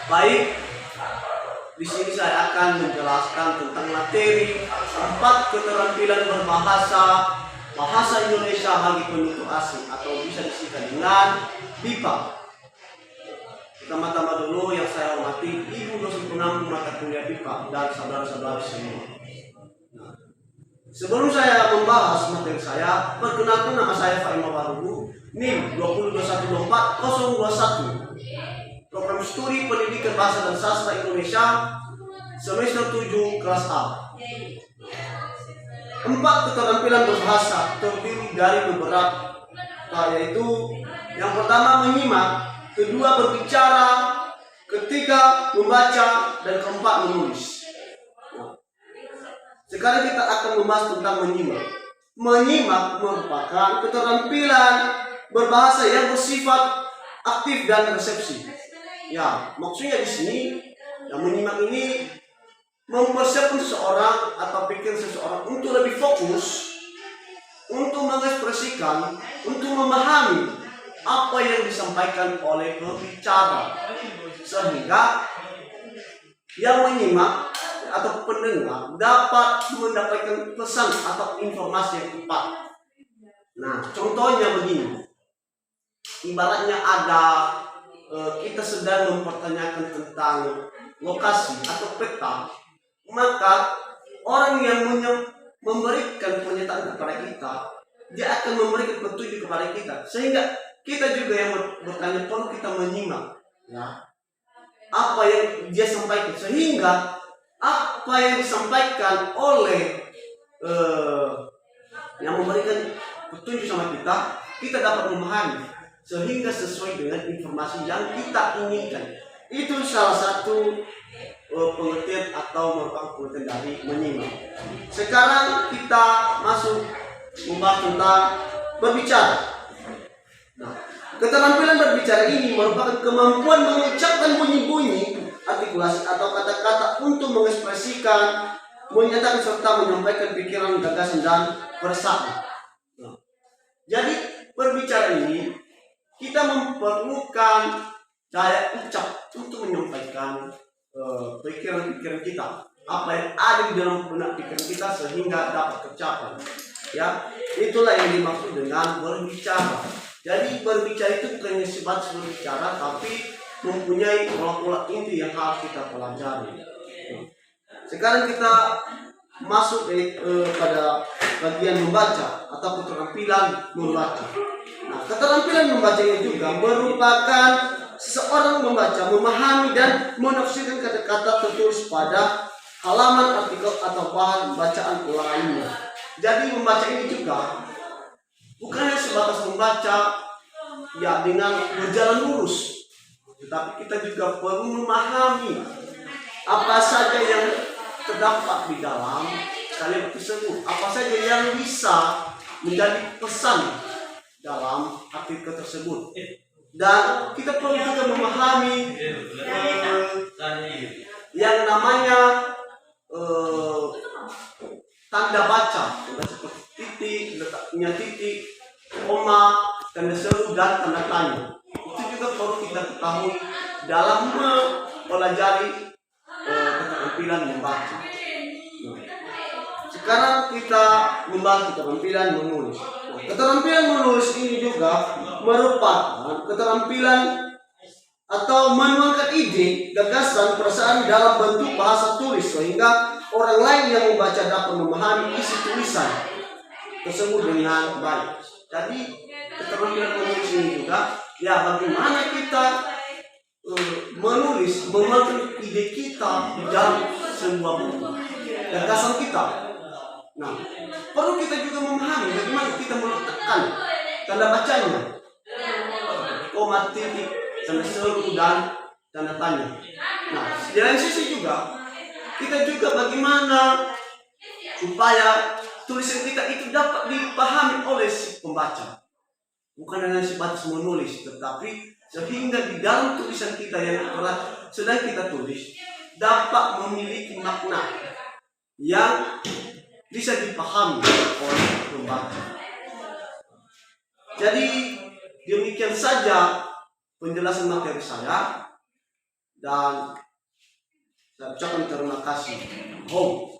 Baik, di sini saya akan menjelaskan tentang materi 4 keterampilan berbahasa bahasa Indonesia bagi penutur asing atau bisa disingkat dengan BIPA. Pertama-tama dulu yang saya hormati Ibu dosen pengampu mata kuliah BIPA dan saudara-saudara semua. Sebelum saya membahas materi saya, perkenalkan nama saya Faima Barugu, NIM 202142021. Program Studi Pendidikan Bahasa dan Sastra Indonesia semester 7 kelas A. 4 keterampilan berbahasa terdiri dari beberapa, yaitu yang pertama menyimak, kedua berbicara, ketiga membaca, dan keempat menulis. Sekarang kita akan membahas tentang menyimak. Menyimak merupakan keterampilan berbahasa yang bersifat aktif dan resepsi. Ya, maksudnya di sini yang menyimak ini mempersiapkan seseorang atau pikir seseorang untuk lebih fokus, untuk mengekspresikan, untuk memahami apa yang disampaikan oleh pembicara, sehingga yang menyimak atau pendengar dapat mendapatkan pesan atau informasi yang tepat. Nah, contohnya begini, ibaratnya ada kita sedang mempertanyakan tentang lokasi atau peta, maka orang yang memberikan pernyataan kepada kita, dia akan memberikan petunjuk kepada kita, sehingga kita juga yang bertanya perlu kita menyimak, ya, apa yang dia sampaikan, sehingga apa yang disampaikan oleh yang memberikan petunjuk sama kita dapat memahami sehingga sesuai dengan informasi yang kita inginkan. Itu salah satu pengertian atau merupakan pengertian dari menyimak. Sekarang kita masuk membahas tentang berbicara. Nah, keterampilan berbicara ini merupakan kemampuan mengucapkan bunyi-bunyi, artikulasi atau kata-kata untuk mengekspresikan, menyatakan serta menyampaikan pikiran, gagasan dan perasaan. Nah, jadi berbicara ini kita memerlukan daya ucap untuk menyampaikan pikiran-pikiran kita, apa yang ada di dalam benak pikiran kita sehingga dapat tercapai. Ya, itulah yang dimaksud dengan berbicara. Jadi berbicara itu bukan hanya sebatas berbicara, tapi mempunyai pola-pola inti yang harus kita pelajari. Sekarang kita masuk pada bagian membaca atau keterampilan membaca. Nah, keterampilan membaca ini juga merupakan seseorang membaca, memahami dan menafsirkan kata-kata tertulis pada halaman artikel atau bahan bacaan lainnya. Jadi membaca ini juga bukan hanya sebatas membaca ya dengan berjalan lurus, tetapi kita juga perlu memahami apa saja yang terdapat di dalam kalimat tersebut, apa saja yang bisa menjadi pesan dalam artikel tersebut. Dan kita perlu juga memahami yang namanya tanda baca, seperti titik, letaknya titik, koma, tanda seru dan tanda tanya. Itu juga perlu kita ketahui dalam mempelajari keterampilan membaca. Sekarang kita membahas keterampilan menulis. Keterampilan menulis ini juga merupakan keterampilan atau menuangkan ide, gagasan, perasaan dalam bentuk bahasa tulis sehingga orang lain yang membaca dapat memahami isi tulisan tersebut dengan baik. Jadi keterampilan menulis ini juga ya bagaimana kita menulis, menuangkan ide kita di dalam sebuah buku, gagasan kita. Nah, perlu kita juga memahami bagaimana kita meletakkan tanda bacanya, koma, titik, tanda seru dan tanda tanya. Nah, di lain sisi juga kita juga bagaimana supaya tulisan kita itu dapat dipahami oleh si pembaca. Bukan hanya sebatas menulis, tetapi sehingga di dalam tulisan kita yang telah sedang kita tulis dapat memiliki makna yang bisa dipahami oleh pembaca. Jadi demikian saja penjelasan materi saya. dan saya ucapkan terima kasih. Home.